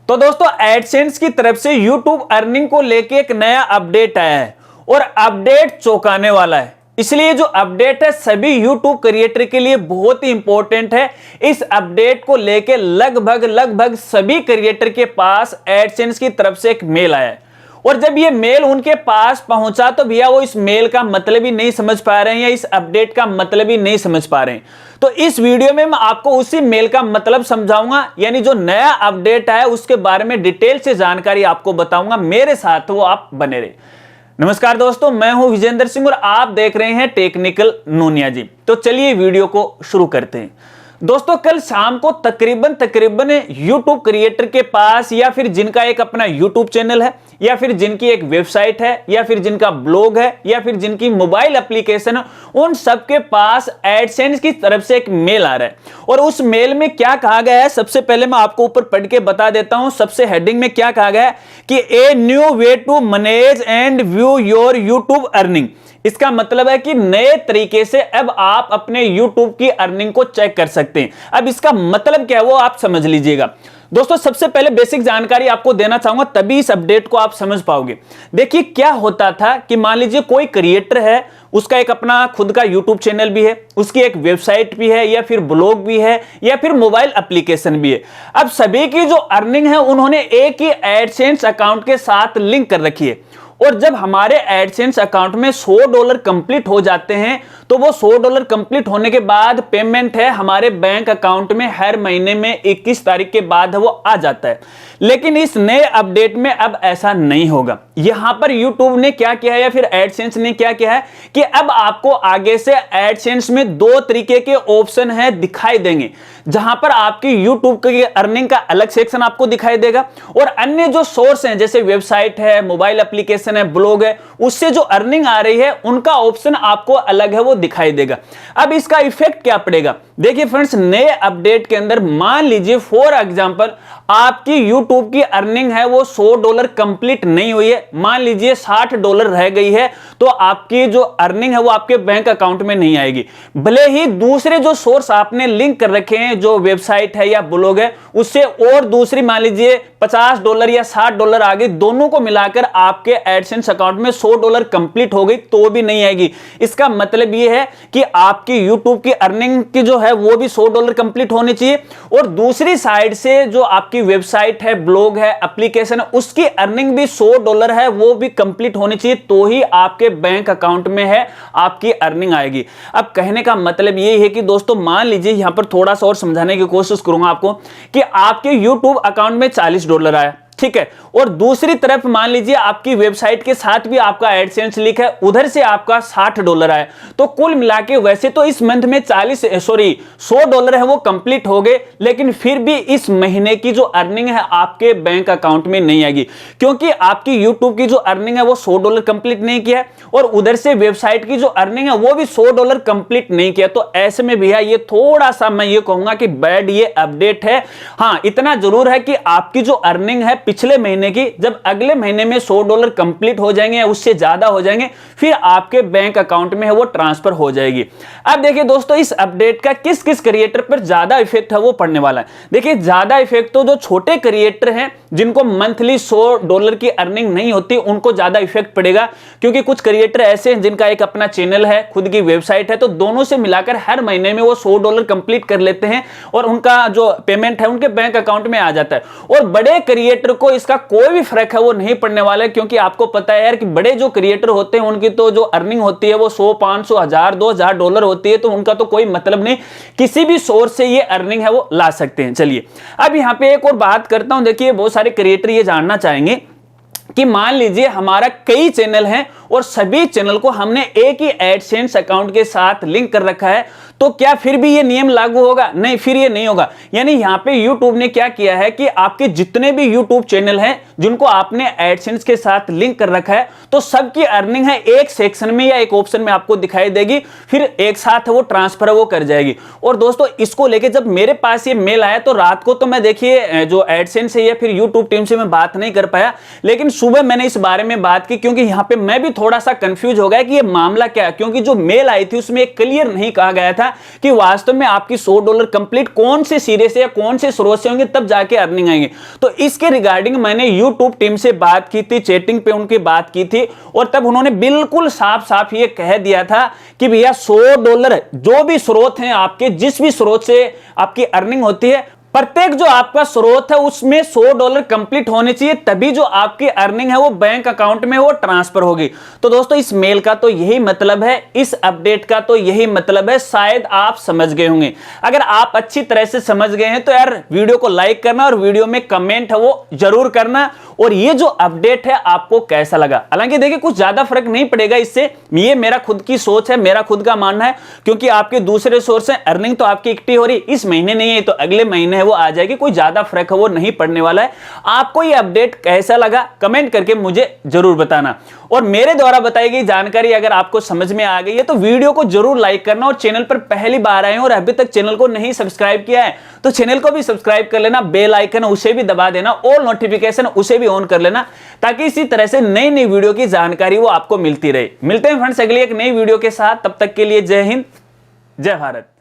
तो दोस्तों एडसेंस की तरफ से YouTube अर्निंग को लेके एक नया अपडेट आया है और अपडेट चौंकाने वाला है। इसलिए जो अपडेट है सभी YouTube क्रिएटर के लिए बहुत ही इंपॉर्टेंट है। इस अपडेट को लेके लगभग सभी क्रिएटर के पास एडसेंस की तरफ से एक मेल आया है और जब ये मेल उनके पास पहुंचा तो भैया वो इस मेल का मतलब ही नहीं समझ पा रहे हैं या इस अपडेट का मतलब ही नहीं समझ पा रहे हैं। तो इस वीडियो में मैं आपको उसी मेल का मतलब समझाऊंगा, यानी जो नया अपडेट है उसके बारे में डिटेल से जानकारी आपको बताऊंगा। मेरे साथ वो आप बने रहे। नमस्कार दोस्तों, मैं हूं विजेंद्र सिंह और आप देख रहे हैं टेक्निकल नूनिया जी। तो चलिए वीडियो को शुरू करते हैं। दोस्तों कल शाम को तकरीबन YouTube क्रिएटर के पास या फिर जिनका एक अपना YouTube चैनल है या फिर जिनकी एक वेबसाइट है या फिर जिनका ब्लॉग है या फिर जिनकी मोबाइल एप्लीकेशन है, उन सबके पास एडसेंस की तरफ से एक मेल आ रहा है। और उस मेल में क्या कहा गया है, सबसे पहले मैं आपको ऊपर पढ़ के बता देता हूं। सबसे हेडिंग में क्या कहा गया है कि a new way to manage and view your YouTube earning. इसका मतलब है कि नए तरीके से अब आप अपने YouTube की अर्निंग को चेक कर सकते हैं। अब इसका मतलब क्या है वो आप समझ लीजिएगा। दोस्तों सबसे पहले बेसिक जानकारी आपको देना चाहूंगा, तभी इस अपडेट को आप समझ पाओगे। देखिए क्या होता था कि मान लीजिए कोई क्रिएटर है, उसका एक अपना खुद का YouTube चैनल भी है, उसकी एक वेबसाइट भी है या फिर ब्लॉग भी है या फिर मोबाइल एप्लीकेशन भी है। अब सभी की जो अर्निंग है उन्होंने एक ही एडसेंस अकाउंट के साथ लिंक कर रखी है और जब हमारे एडसेंस अकाउंट में $100 कंप्लीट हो जाते हैं तो वो $100 कंप्लीट होने के बाद पेमेंट है हमारे बैंक अकाउंट में हर महीने में 21 तारीख के बाद वो आ जाता है। लेकिन इस नए अपडेट में अब ऐसा नहीं होगा। यहां पर YouTube ने क्या किया है या फिर एडसेंस ने क्या किया है कि अब आपको आगे से एडसेंस में दो तरीके के ऑप्शन है दिखाई देंगे, जहां पर आपकी YouTube की अर्निंग का अलग सेक्शन आपको दिखाई देगा और अन्य जो सोर्स हैं जैसे वेबसाइट है, मोबाइल एप्लीकेशन है, ब्लॉग है, उससे जो अर्निंग आ रही है उनका ऑप्शन आपको अलग है वो दिखाई देगा। अब इसका इफेक्ट क्या पड़ेगा, देखिए फ्रेंड्स, नए अपडेट के अंदर मान लीजिए फॉर एग्जांपल आपकी YouTube की अर्निंग है वो $100 कंप्लीट नहीं हुई है, मान लीजिए $60 रह गई है, तो आपकी जो अर्निंग है वो आपके बैंक अकाउंट में नहीं आएगी। भले ही दूसरे जो सोर्स आपने लिंक कर रखे हैं, जो वेबसाइट है या ब्लॉग है, उससे और दूसरी मान लीजिए $50 या $60 आ गई, दोनों को मिलाकर आपके एडसेंस अकाउंट में $100 कंप्लीट हो गई तो भी नहीं आएगी। इसका मतलब ये है कि आपकी YouTube की अर्निंग की जो है वो भी $100 कंप्लीट होनी चाहिए और दूसरी साइड से जो आपकी वेबसाइट है, ब्लॉग है, एप्लीकेशन है, उसकी अर्निंग भी $100 है वो भी कंप्लीट होनी चाहिए, तो ही आपके बैंक अकाउंट में है आपकी अर्निंग आएगी। अब कहने का मतलब ये है कि दोस्तों मान लीजिए यहां पर थोड़ा सा और समझाने की कोशिश करूंगा आपको कि आपके YouTube अकाउंट में $40 आया, ठीक है, और दूसरी तरफ मान लीजिए आपकी वेबसाइट के साथ भी आपका एडसेंस लिंक है, उधर से आपका $60 आया, तो कुल मिला के वैसे तो इस मंथ में $100 है वो कंप्लीट हो गए, लेकिन फिर भी इस महीने की जो अर्निंग है आपके बैंक अकाउंट में नहीं आएगी, क्योंकि आपकी YouTube की जो अर्निंग है वो $100 कंप्लीट नहीं किया है और उधर से वेबसाइट की जो अर्निंग है वो भी $100 कंप्लीट नहीं किया। तो ऐसे में भैया ये थोड़ा सा मैं ये कहूंगा कि बैड ये अपडेट है। हाँ, इतना जरूर है कि आपकी जो अर्निंग है पिछले महीने की, जब अगले महीने में $100 कंप्लीट हो जाएंगे या उससे ज्यादा हो जाएंगे, फिर आपके बैंक अकाउंट में है वो ट्रांसफर हो जाएगी। अब देखिए दोस्तों, इस अपडेट का किस किस क्रिएटर पर ज्यादा इफेक्ट है वो पड़ने वाला है। देखिए ज्यादा इफेक्ट तो जो छोटे क्रिएटर हैं जिनको मंथली $100 की अर्निंग नहीं होती उनको ज्यादा इफेक्ट पड़ेगा, क्योंकि कुछ क्रिएटर ऐसे हैं जिनका एक अपना चैनल है, खुद की वेबसाइट है, तो दोनों से मिलाकर हर महीने में वो $100 कंप्लीट कर लेते हैं और उनका जो पेमेंट है उनके बैंक अकाउंट में आ जाता है। और बड़े क्रिएटर को इसका कोई भी फर्क है वो नहीं पड़ने वाला है, क्योंकि आपको पता है यार कि बड़े जो क्रिएटर होते हैं उनकी तो जो अर्निंग होती है वो 100, 500, 1000, $2000 होती है, तो उनका तो कोई मतलब नहीं, किसी भी सोर्स से ये अर्निंग है वो ला सकते हैं। चलिए अब यहाँ पे एक और बात करता हूं। देखिए बहुत सारे क्रिएटर ये जानना चाहेंगे कि मान लीजिए हमारा कई चैनल हैं और सभी चैनल को हमने एक ही एडसेंस अकाउंट के साथ लिंक कर रखा है, तो क्या फिर भी ये नियम लागू होगा? नहीं, फिर ये नहीं होगा। यानी यहां पे YouTube ने क्या किया है कि आपके जितने भी YouTube चैनल हैं जिनको आपने एडसेंस के साथ लिंक कर रखा है, तो सबकी अर्निंग है एक सेक्शन में या एक ऑप्शन में आपको दिखाई देगी, फिर एक साथ वो ट्रांसफर वो कर जाएगी। और दोस्तों इसको लेके जब मेरे पास ये मेल आया तो रात को तो मैं देखिए जो एडसेंस है या फिर YouTube टीम से मैं बात नहीं कर पाया, लेकिन सुबह मैंने इस बारे में बात की, क्योंकि यहां पे मैं भी थोड़ा सा कंफ्यूज हो गया कि ये मामला क्या है, क्योंकि जो मेल आई थी उसमें क्लियर नहीं कहा गया था था कि वास्तव में आपकी $100 कंप्लीट कौन से सिरे से या कौन से स्रोत से होंगे, तब जाके अर्निंग आएंगे। तो इसके रिगार्डिंग मैंने YouTube टीम से बात की थी, चैटिंग पे उनकी बात की थी, और तब उन्होंने बिल्कुल साफ साफ ये कह दिया था कि भैया $100 जो भी स्रोत हैं आपके, जिस भी स्रोत से आपकी अर्निंग होती है, प्रत्येक जो आपका स्रोत है उसमें $100 कंप्लीट होने चाहिए, तभी जो आपकी अर्निंग है वो बैंक अकाउंट में वो ट्रांसफर होगी। तो दोस्तों इस मेल का तो यही मतलब है, इस अपडेट का तो यही मतलब है, शायद आप समझ गए होंगे। अगर आप अच्छी तरह से समझ गए हैं तो यार वीडियो को लाइक करना और वीडियो में कमेंट है वो जरूर करना। और ये जो अपडेट है आपको कैसा लगा? हालांकि देखिए कुछ ज्यादा फर्क नहीं पड़ेगा इससे, ये मेरा खुद की सोच है, मेरा खुद का मानना है, क्योंकि आपके दूसरे सोर्स है, अर्निंग तो आपकी इकट्ठी हो रही, इस महीने नहीं है तो अगले महीने वो आ जाएगी, कोई ज्यादा फर्क है वो नहीं पड़ने वाला है। आपको ये अपडेट कैसा लगा कमेंट करके मुझे जरूर बताना। और मेरे द्वारा बताई गई जानकारी अगर आपको समझ में आ गई है तो वीडियो को जरूर लाइक करना, और चैनल पर पहली बार आए हैं और अभी तक चैनल को नहीं सब्सक्राइब किया है तो चैनल को भी सब्सक्राइब कर लेना, बेल आइकन उसे भी दबा देना, ऑल नोटिफिकेशन उसे भी ऑन कर लेना, ताकि इसी तरह से नई नई वीडियो की जानकारी वो आपको मिलती रहे। मिलते हैं फ्रेंड्स अगली एक नई वीडियो के साथ, तब तक के लिए जय हिंद, जय भारत।